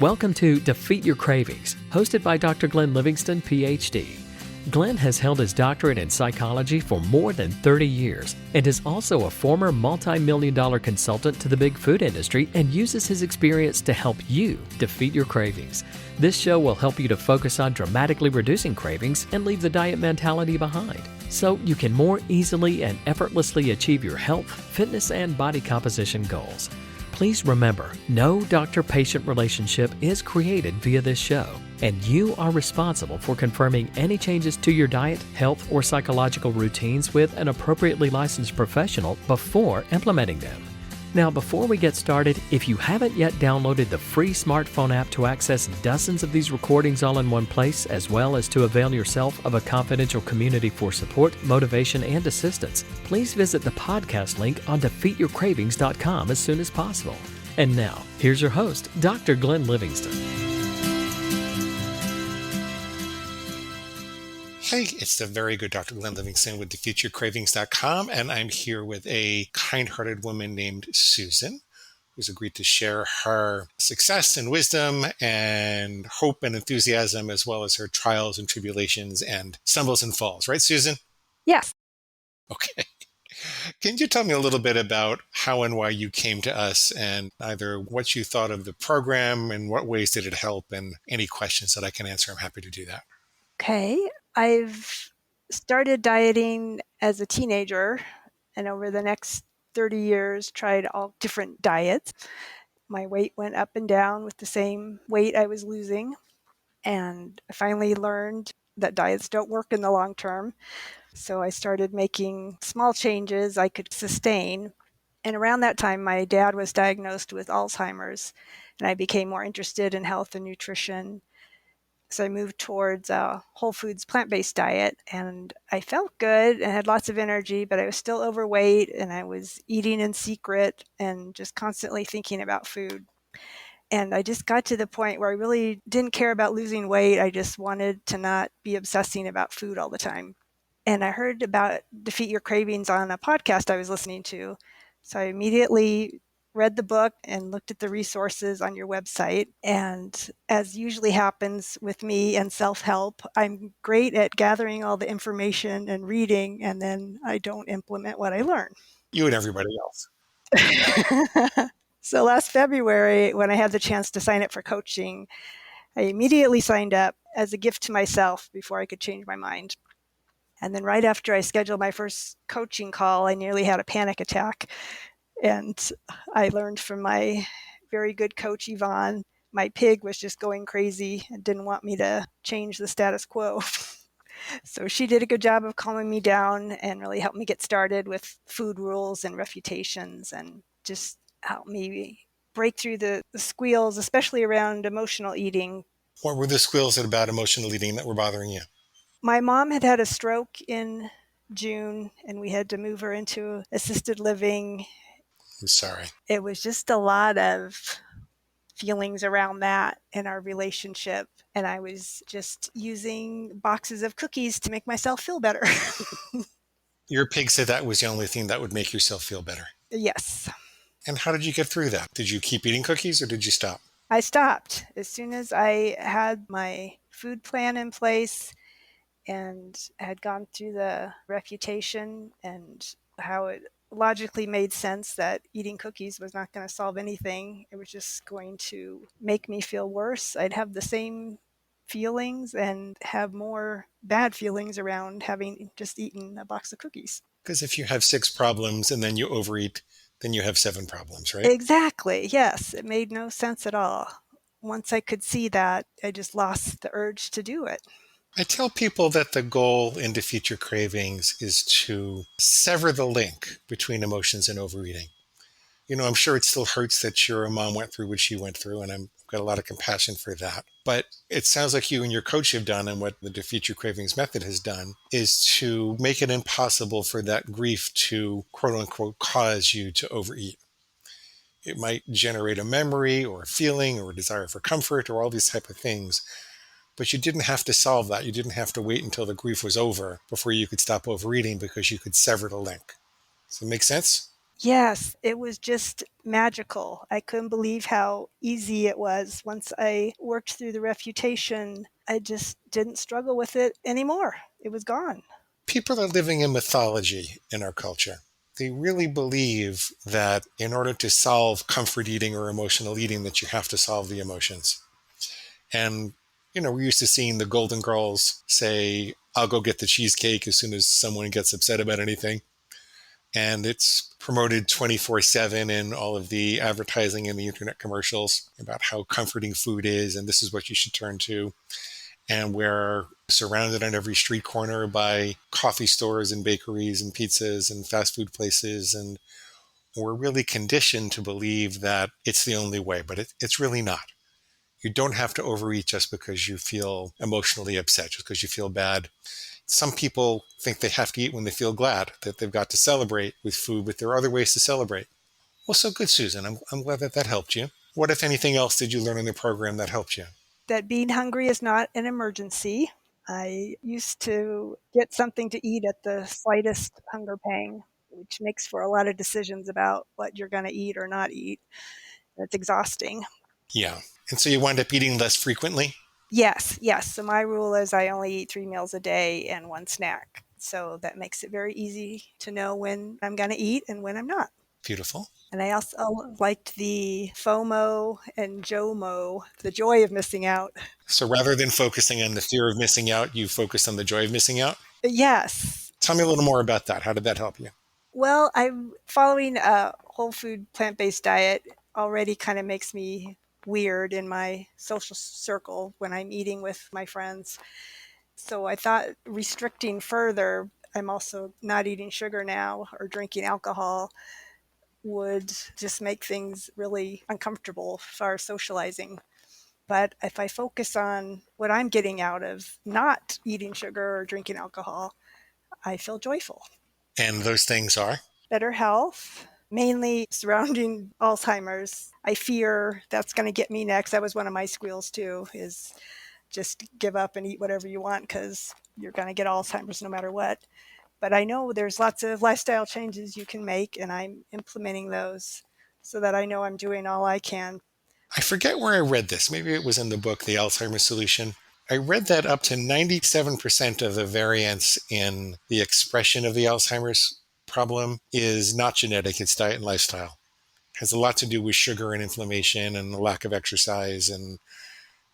Welcome to Defeat Your Cravings, hosted by Dr. Glenn Livingston, PhD. Glenn has held his doctorate in psychology for more than 30 years and is also a former multi-million-dollar consultant to the big food industry and uses his experience to help you defeat your cravings. This show will help you to focus on dramatically reducing cravings and leave the diet mentality behind, so you can more easily and effortlessly achieve your health, fitness, and body composition goals. Please remember, no doctor-patient relationship is created via this show, and you are responsible for confirming any changes to your diet, health, or psychological routines with an appropriately licensed professional before implementing them. Now, before we get started, if you haven't yet downloaded the free smartphone app to access dozens of these recordings all in one place, as well as to avail yourself of a confidential community for support, motivation, and assistance, please visit the podcast link on defeatyourcravings.com as soon as possible. And now, here's your host, Dr. Glenn Livingston. Hey, it's the very good Dr. Glenn Livingston with defeatyourcravings.com, and I'm here with a kind-hearted woman named Susan, who's agreed to share her success and wisdom and hope and enthusiasm, as well as her trials and tribulations and stumbles and falls. Right, Susan? Yes. Okay. Can you tell me a little bit about how and why you came to us, and either what you thought of the program and what ways did it help, and any questions that I can answer? I'm happy to do that. Okay. I've started dieting as a teenager, and over the next 30 years tried all different diets. My weight went up and down with the same weight I was losing, and I finally learned that diets don't work in the long term. So I started making small changes I could sustain. And around that time, my dad was diagnosed with Alzheimer's, and I became more interested in health and nutrition. So I moved towards a whole foods plant-based diet, and I felt good and had lots of energy, but I was still overweight, and I was eating in secret and just constantly thinking about food. And I just got to the point where I really didn't care about losing weight. I just wanted to not be obsessing about food all the time. And I heard about Defeat Your Cravings on a podcast I was listening to. So I immediately read the book and looked at the resources on your website. And as usually happens with me and self-help, I'm great at gathering all the information and reading, and then I don't implement what I learn. You and everybody else. So last February, when I had the chance to sign up for coaching, I immediately signed up as a gift to myself before I could change my mind. And then right after I scheduled my first coaching call, I nearly had a panic attack. And I learned from my very good coach, Yvonne, my pig was just going crazy and didn't want me to change the status quo. So she did a good job of calming me down and really helped me get started with food rules and refutations, and just helped me break through the squeals, especially around emotional eating. What were the squeals about emotional eating that were bothering you? My mom had a stroke in June, and we had to move her into assisted living. I'm sorry. It was just a lot of feelings around that in our relationship. And I was just using boxes of cookies to make myself feel better. Your pig said that was the only thing that would make yourself feel better. Yes. And how did you get through that? Did you keep eating cookies, or did you stop? I stopped as soon as I had my food plan in place and had gone through the refutation and how it logically made sense that eating cookies was not going to solve anything. It was just going to make me feel worse. I'd have the same feelings and have more bad feelings around having just eaten a box of cookies. Because if you have 6 problems and then you overeat, then you have 7 problems, right? Exactly. Yes. It made no sense at all. Once I could see that, I just lost the urge to do it. I tell people that the goal in Defeat Your Cravings is to sever the link between emotions and overeating. You know, I'm sure it still hurts that your mom went through what she went through, and I've got a lot of compassion for that. But it sounds like you and your coach have done, and what the Defeat Your Cravings method has done, is to make it impossible for that grief to, quote unquote, cause you to overeat. It might generate a memory or a feeling or a desire for comfort or all these type of things. But you didn't have to solve that. You didn't have to wait until the grief was over before you could stop overeating, because you could sever the link. Does that make sense? Yes, it was just magical. I couldn't believe how easy it was. Once I worked through the refutation, I just didn't struggle with it anymore. It was gone. People are living in mythology in our culture. They really believe that in order to solve comfort eating or emotional eating, that you have to solve the emotions. And, we're used to seeing the Golden Girls say, I'll go get the cheesecake as soon as someone gets upset about anything. And it's promoted 24/7 in all of the advertising and the internet commercials about how comforting food is. And this is what you should turn to. And we're surrounded on every street corner by coffee stores and bakeries and pizzas and fast food places. And we're really conditioned to believe that it's the only way, but it's really not. You don't have to overeat just because you feel emotionally upset, just because you feel bad. Some people think they have to eat when they feel glad, that they've got to celebrate with food, but there are other ways to celebrate. Well, so good, Susan. I'm glad that helped you. What, if anything else, did you learn in the program that helped you? That being hungry is not an emergency. I used to get something to eat at the slightest hunger pang, which makes for a lot of decisions about what you're going to eat or not eat. It's exhausting. Yeah. And so you wind up eating less frequently? Yes, yes. So my rule is I only eat 3 meals a day and one snack. So that makes it very easy to know when I'm going to eat and when I'm not. Beautiful. And I also liked the FOMO and JOMO, the joy of missing out. So rather than focusing on the fear of missing out, you focused on the joy of missing out? Yes. Tell me a little more about that. How did that help you? Well, I'm following a whole food plant-based diet already kind of makes me weird in my social circle when I'm eating with my friends. So I thought restricting further, I'm also not eating sugar now or drinking alcohol, would just make things really uncomfortable for socializing. But if I focus on what I'm getting out of not eating sugar or drinking alcohol, I feel joyful. And those things are? Better health, mainly surrounding Alzheimer's. I fear that's going to get me next. That was one of my squeals too, is just give up and eat whatever you want because you're going to get Alzheimer's no matter what. But I know there's lots of lifestyle changes you can make, and I'm implementing those so that I know I'm doing all I can. I forget where I read this. Maybe it was in the book, The Alzheimer's Solution. I read that up to 97% of the variance in the expression of the Alzheimer's problem is not genetic, it's diet and lifestyle. It has a lot to do with sugar and inflammation and the lack of exercise and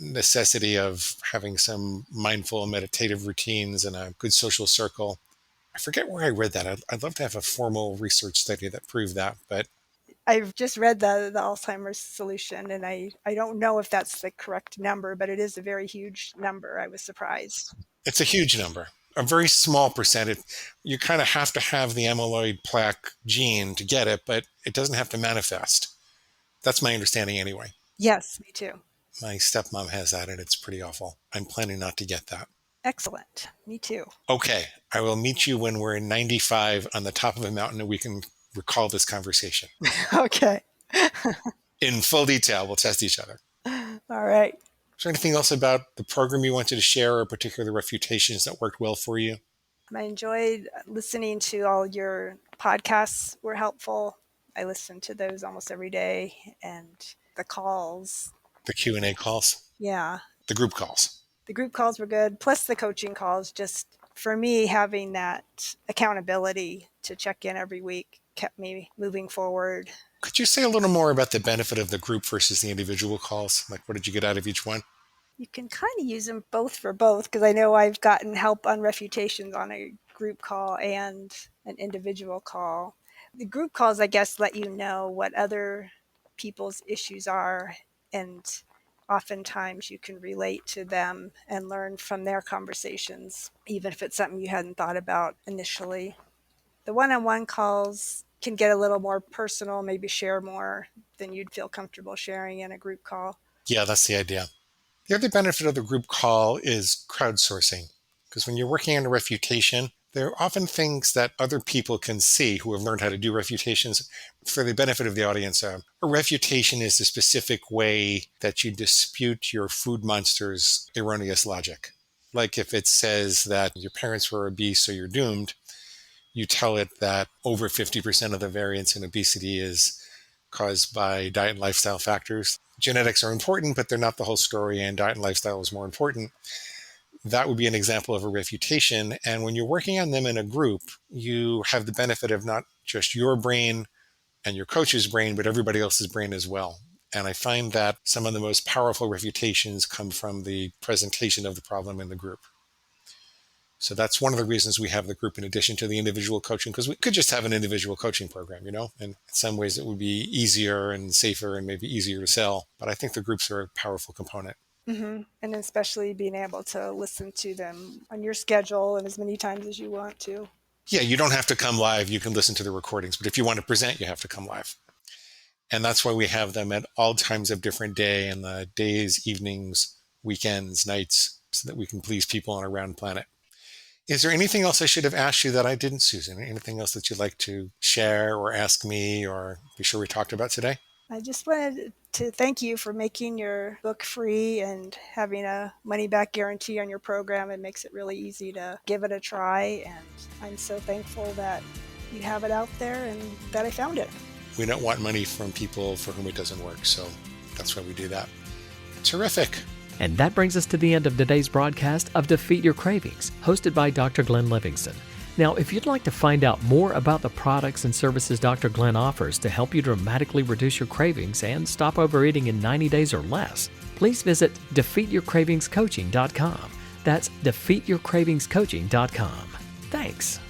necessity of having some mindful meditative routines and a good social circle. I forget where I read that. I'd love to have a formal research study that proved that, but I've just read the Alzheimer's solution, and I don't know if that's the correct number, but it is a very huge number. I was surprised. it's a huge number. A very small percentage. You kind of have to have the amyloid plaque gene to get it, but it doesn't have to manifest. That's my understanding anyway. Yes, me too. My stepmom has that, and it's pretty awful. I'm planning not to get that. Excellent. Me too. Okay, I will meet you when we're 95 on the top of a mountain and we can recall this conversation. Okay. In full detail, we'll test each other. All right. Is there anything else about the program you wanted to share, or particular refutations that worked well for you? I enjoyed listening to all your podcasts were helpful. I listen to those almost every day, and the calls. The Q&A calls, Yeah. the group calls. The group calls were good, plus the coaching calls. Just for me, having that accountability to check in every week kept me moving forward. Could you say a little more about the benefit of the group versus the individual calls? Like, what did you get out of each one? You can kind of use them both for both, because I know I've gotten help on refutations on a group call and an individual call. The group calls, I guess, let you know what other people's issues are, and oftentimes you can relate to them and learn from their conversations, even if it's something you hadn't thought about initially. The one-on-one calls can get a little more personal, maybe share more than you'd feel comfortable sharing in a group call. Yeah, that's the idea. The other benefit of the group call is crowdsourcing. Because when you're working on a refutation, there are often things that other people can see who have learned how to do refutations for the benefit of the audience. A refutation is the specific way that you dispute your food monster's erroneous logic. Like if it says that your parents were obese, so you're doomed, you tell it that over 50% of the variance in obesity is caused by diet and lifestyle factors. Genetics are important, but they're not the whole story, and diet and lifestyle is more important. That would be an example of a refutation. And when you're working on them in a group, you have the benefit of not just your brain and your coach's brain, but everybody else's brain as well. And I find that some of the most powerful refutations come from the presentation of the problem in the group. So that's one of the reasons we have the group in addition to the individual coaching, because we could just have an individual coaching program, and in some ways it would be easier and safer and maybe easier to sell. But I think the groups are a powerful component. Mm-hmm. And especially being able to listen to them on your schedule and as many times as you want to. Yeah, you don't have to come live. You can listen to the recordings. But if you want to present, you have to come live. And that's why we have them at all times of different day, in the days, evenings, weekends, nights, so that we can please people on a round planet. Is there anything else I should have asked you that I didn't, Susan? Anything else that you'd like to share or ask me or be sure we talked about today? I just wanted to thank you for making your book free and having a money-back guarantee on your program. It makes it really easy to give it a try, and I'm so thankful that you have it out there and that I found it. We don't want money from people for whom it doesn't work, so that's why we do that. Terrific. And that brings us to the end of today's broadcast of Defeat Your Cravings, hosted by Dr. Glenn Livingston. Now, if you'd like to find out more about the products and services Dr. Glenn offers to help you dramatically reduce your cravings and stop overeating in 90 days or less, please visit defeatyourcravingscoaching.com. That's defeatyourcravingscoaching.com. Thanks.